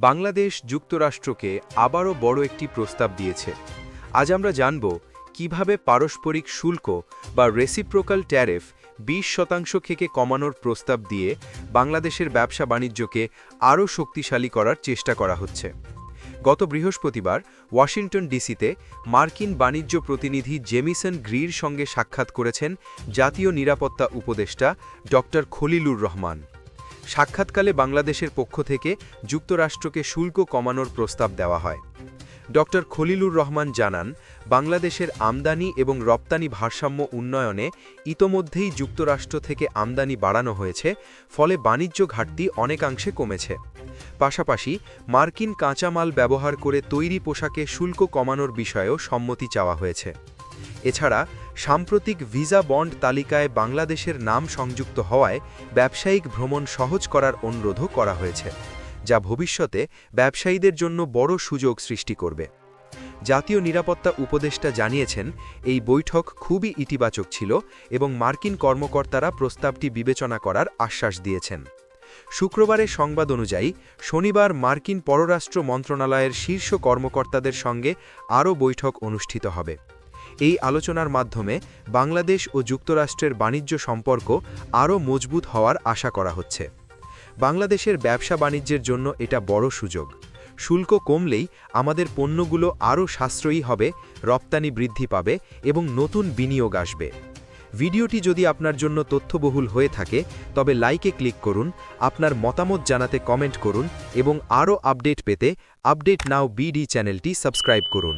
বাংলাদেশ যুক্তরাষ্ট্রকে আবারও বড় একটি প্রস্তাব দিয়েছে। আজ আমরা জানব কিভাবে পারস্পরিক শুল্ক বা রেসিপ্রোকাল ট্যারিফ 20% থেকে কমানোর প্রস্তাব দিয়ে বাংলাদেশের ব্যবসা বাণিজ্যকে আরও শক্তিশালী করার চেষ্টা করা হচ্ছে। গত বৃহস্পতিবার ওয়াশিংটন ডিসিতে মার্কিন বাণিজ্য প্রতিনিধি জেমিসন গ্রির সঙ্গে সাক্ষাৎ করেছেন জাতীয় নিরাপত্তা উপদেষ্টা ড খলিলুর রহমান। সাক্ষাৎকালে বাংলাদেশের পক্ষ থেকে যুক্তরাষ্ট্রকে শুল্ক কমানোর প্রস্তাব দেওয়া হয়। ড খলিলুর রহমান জানান, বাংলাদেশের আমদানি এবং রপ্তানি ভারসাম্য উন্নয়নে ইতোমধ্যেই যুক্তরাষ্ট্র থেকে আমদানি বাড়ানো হয়েছে, ফলে বাণিজ্য ঘাটতি অনেকাংশে কমেছে। পাশাপাশি মার্কিন কাঁচামাল ব্যবহার করে তৈরি পোশাকে শুল্ক কমানোর বিষয়েও সম্মতি চাওয়া হয়েছে। এছাড়া সাম্প্রতিক ভিসা বন্ড তালিকায় বাংলাদেশের নাম সংযুক্ত হওয়ায় ব্যবসায়িক ভ্রমণ সহজ করার অনুরোধও করা হয়েছে, যা ভবিষ্যতে ব্যবসায়ীদের জন্য বড় সুযোগ সৃষ্টি করবে। জাতীয় নিরাপত্তা উপদেষ্টা জানিয়েছেন, এই বৈঠক খুবই ইতিবাচক ছিল এবং মার্কিন কর্মকর্তারা প্রস্তাবটি বিবেচনা করার আশ্বাস দিয়েছেন। শুক্রবারের সংবাদ অনুযায়ী শনিবার মার্কিন পররাষ্ট্র মন্ত্রণালয়ের শীর্ষ কর্মকর্তাদের সঙ্গে আরও বৈঠক অনুষ্ঠিত হবে। এই আলোচনার মাধ্যমে বাংলাদেশ ও যুক্তরাষ্ট্রের বাণিজ্য সম্পর্ক আরও মজবুত হওয়ার আশা করা হচ্ছে। বাংলাদেশের ব্যবসা বাণিজ্যের জন্য এটা বড় সুযোগ। শুল্ক কমলেই আমাদের পণ্যগুলো আরও সাশ্রয়ী হবে, রপ্তানি বৃদ্ধি পাবে এবং নতুন বিনিয়োগ আসবে। ভিডিওটি যদি আপনার জন্য তথ্যবহুল হয়ে থাকে তবে লাইকে ক্লিক করুন, আপনার মতামত জানাতে কমেন্ট করুন এবং আরও আপডেট পেতে আপডেট নাও বিডি চ্যানেলটি সাবস্ক্রাইব করুন।